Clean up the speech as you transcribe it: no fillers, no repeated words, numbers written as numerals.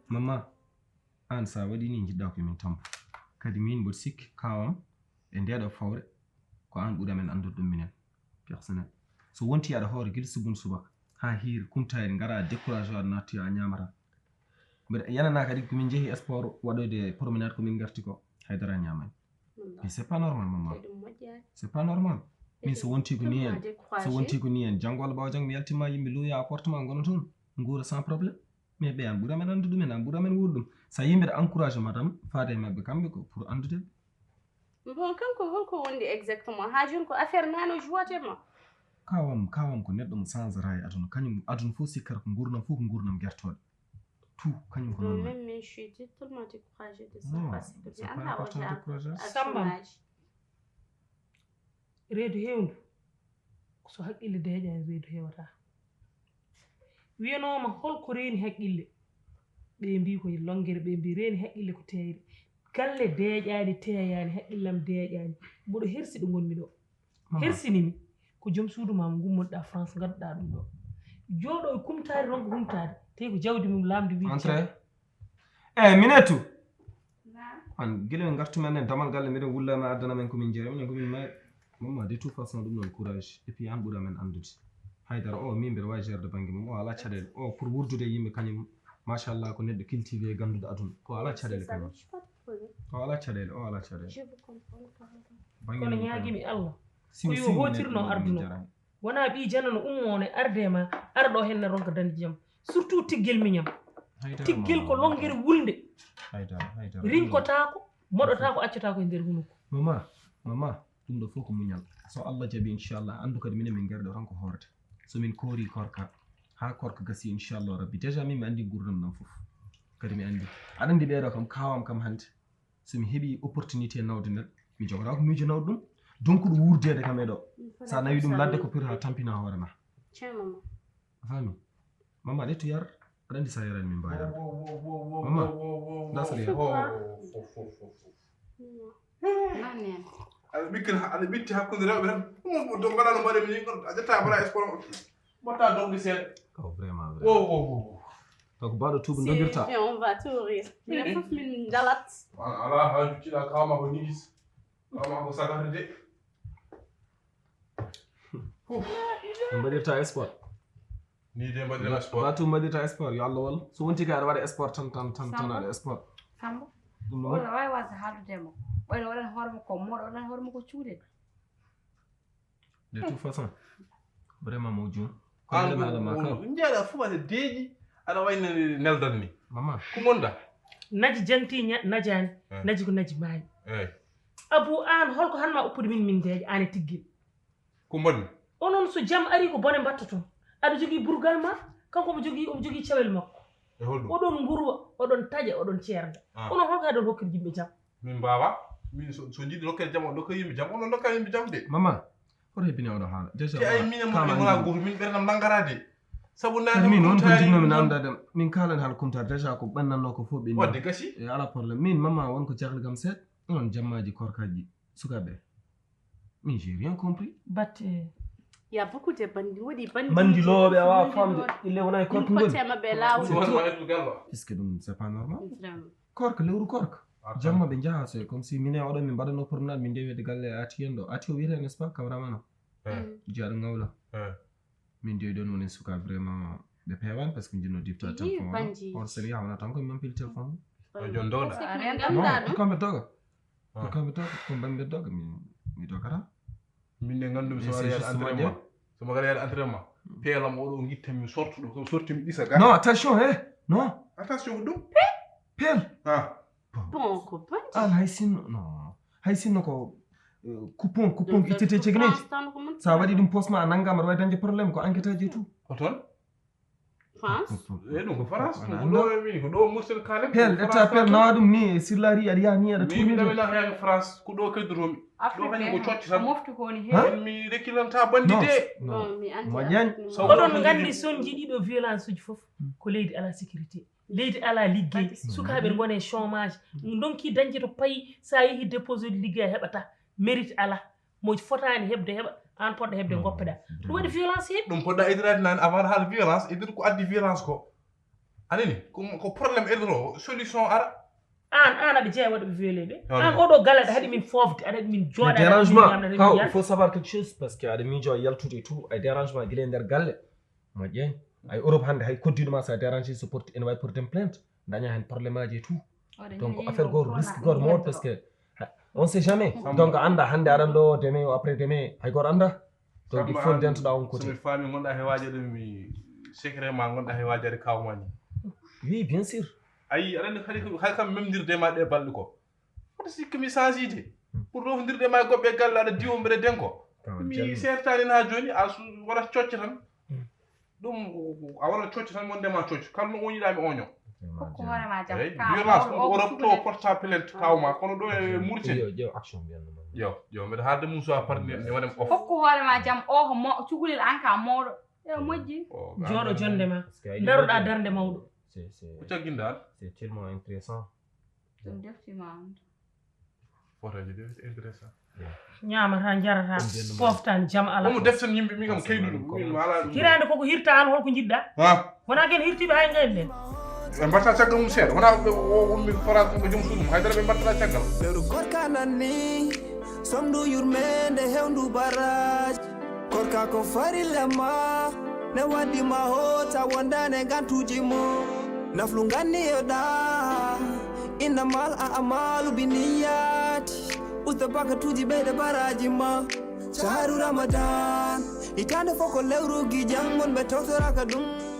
Mama, an sa waɗi ni jiɗɗa ko min tampo kadi min mboɗo sikki kawam e ndeɗo fawre ko an ɓuura men andude ɗum minen personnel so wonti aɗa hoore guila subun subaka ha hiiri kumtayde ngara découragé aɗa nattoya a ñamata mbeɗa yanana kadi komin jeehi sport waɗoyde promenade komin garti ko haydara ñamani mais c'est pas normal maman c'est pas normal min so wonti ko ni en janggo walla ɓawa janggo mi yaltima yimɓe luya appartement gono toon guura sans probléme mais ɓe an ɓuura men andude ɗumen an ɓuura men wuur ɗum sa yimɓe ɗa encouragé madame faade e mabɓe kamɓe ko pour andude bon kanko holko wondi exactement ha joni ko affaire nano jouatema kawam ko neɗɗo mo changera e aduna kañum aduna fof sikkata ko gurdam fof ko gurdam guertoɗe tout kañum ko noon même mais je suis tellement découragée de ça parce que mi anda o samba reedu hewndu so haqqille deeƴani reedu hewata wiyanoma holko reeni haqqille ɓe mbi ko longere ɓe mbi reeni haqqille ko teyre galle deeƴani teyani haqqillam deeƴani mboɗo hersi ɗo gonmi ɗo hersinimi ko joom suudu mama gummoɗa France gadduɗa ɗum ɗo jooɗo e kumtade ronko humtade tawi ko jawdi mum lamdi wi entré minetu an guila en gartu men en damal galle miɗen wullama addana men komin jeeya minen komin may mamma de toute façon ɗum ɗon courage et puis an ɓuura men andude haydara o min mbiɗa wawi gerde banggue mum o ala caɗele o pour wurdude yimɓe kañum machallah ko neɗɗo cultivé e gandude aduna o ala caɗele kañum o ala caɗele kono ñaguimi Allah ko yo hotirno arduno wona ɓi janano ummone arde ma arɗo henne ronka dande jaam surtout tiggel miñam tiggel ko longere wulde rinkotako moɗotako accotako e nder hunuko mama ɗum ɗo fof ko muñal so Allah jaaɓi inchallah andu kadi minen min garɗo tan ko hoorde somin koori korka ha korka gasi inchallah rabbi déjà min mi andi gurdam ɗam fof kadi mi andi aɗa andi ɓeeɗo kam kawam kam hande somi heeɓi opportunité nawde neɗɗo mi jogata ko miijo nawde ɗum donc ɗo wurdede kam e ɗo sa nawi ɗum ladde ko pire ha tampina hoore ma a faami mama ɗe to yar aɗa andi sa yarani min mbawa yarde mama dasari aɗa ɓikkil aɗa ɓitti hakkude rewɓe tan ɗum mbaɗano mbaɗe min a ƴetta mbaɗa sport mbatta dogde seeɗa vraiment donc baɗo tuuba doguirta on va tout rire minen fof min jalat ala ha jucciɗa kawma ko nigis kawma ko sagata de mbaɗirta sport ni de mbaɗira sport batu mbaɗirta sport yo Allah walla so wonti ka aɗa waɗa sport tan aɗa sport sambo oɗo wawi wasde haaldudemo ɓayno waɗan hoorema ko moɗo waɗan hoorema ko cuuɗe de toute façon vraiment mo jum jeeɗa fof aɗa deeƴi aɗa wayno neldan ni mama ko gonɗa naji janti najani naji ko naji maayi eyyi abou an holko hanma uppude min deeƴa an e tiggel ko mbaɗmi onon so jaam ari ko bone mbatta toon aɗa jogui burgal ma kanko omo jogui cawel makko e holɗum oɗon ngurwa oɗon taƴa oɗon ceerda onon holko aɗon hokkide yimɓe jaam min mbawa min so jiɗi rokkede jaam on dokka yimɓe jaam onon dokka yimɓe jaam de mama hoto hebbini oɗo haala déjà te ay minen mo wona goto min ɓernam nangarade sabu nane min won ko jinnomi namdade min kalani haala kumtare déjà ko ɓannanno ko fof ɓenni wadde gasi e ala probléme min mama wonko jahli gam seeɗa onon jammaji korkaji sukaɓe min j'ai rien compris batte il y a beaucoup de bandits bandiloɓe a wawa famde ille wona e korka ngoni puisque ɗum c'est pas normal korka lewru korka jamma ɓe jaha so comme si mine oɗon min mbaɗano promenade min ndewede galle ati en ɗo ati o wiyete n'est ce pas camramano jiyaɗo ngawla min ndewi ɗon woni suka vraiment ɓe pewani par ce que jinno difta téléphone on seni yawana tan koye mampili téléphone jon dogɗa kamɓe doga ko mbamɓe doga mi dogata min de ngandumi so waɗa yaade entraînement somo gaɗa yaade entraînement peelam oɗo guittan mi sortuɗo so sortimi ɗisa ga non attention non attention ko ɗum peel bon ko bandi an hay sinno ko coupon ittete cegineji sa waɗi ɗum posma a naggama aɗa wawi dañde probléme ko enquête aji tout ko toon France ɗum ko France ko ɗo mursel kalen peel ƴetta peel nawa ɗum ni e sirlari aɗa yaha ni aɗa tuumi ɗaminaka yaga France ko ɗo keddotomi ɗo kañum ko cocci tan mofti ko woni hen mi rekkilanta bandi de moƴƴani oɗon gandi son jiiɗiɗo violence uji foof ko leydi ala sécurité leydi ala liggey sukaɓe gone e chômage donki dañde to payi sa yeehi déposé de liggey a heɓata mérite ala mo fotani hebde heɓa an poɗɗo heɓde goppeɗa ɗum waɗi violence heɓi ɗum poɗɗa idirade nane avant haala violence idir ko addi violence ko anani ko probléme edoro solution ara an aɗa jeeya waɗa ɓe violé ɓe an oɗo galle aɗa haɗi min fofde aɗa haɗi min jooɗa dérangement kaw il faut savoir quelque chose parce que aɗa miijo yaltude tout ay dérangement guila e nder galle mo ƴeeñ ay Europe hande hay koddiɗoma sa dérangé so porte ene wawi porten plainte daña hen probléme aji et tout donc affaire goto risque goto mawɗo parce que on sait jamais donc anda hande aɗan ɗo demain o après demain hay goto anda donc il faut dentoɗa on côté somi faami gonɗa he wajade mi secret ma gonɗa he wajade kawmani oui bien sûr ayi aɗa andi hay kam memdirde ma ɗe balɗe ko oto sikki mi changide pour rofdirde ma goɓɓe galle aɗa diwo mbeɗa denko mi sertani ha joni a waɗat cocce tan ɗum a waɗat cocce tan mon ndema cocce kala no oñiɗami oño hokku hoorema jam violence o rofto porta plainte kawma kono ɗo e murte ƴew action mbiyannoma yo mbeɗa haalde mum so a parni ne waɗem off hokku hoorema jam o ko cukalel an ka mawɗo yo moƴƴi jooɗo jonde ma daroɗa darde mawɗo ko cagguinɗa c'est tellement intéressant ɗum deftima fotoji de intéressant ñamata jarata poftani jaam ala omo deftan yimɓe min kam kayɗuɗum min ala hirande koko hirta an holko jiɗɗa wona ken hirtiɓe hay gayen nden ɓe mbatta caggal mum seeɗa wona o wonmi France ko joom suuɗum haydara ɓe mbattata caggal lewru Koorka nanni somdu yurmede hewndu barrage Koorka ko farilema ne waddima hota wondane gantuji mum naflu ganniyoɗa innamal a amalu biniyati usta bakatuji ɓeyɗe baraji ma shahru Ramadan hitande foko lewrugi jangon ɓe tawtoraka ɗum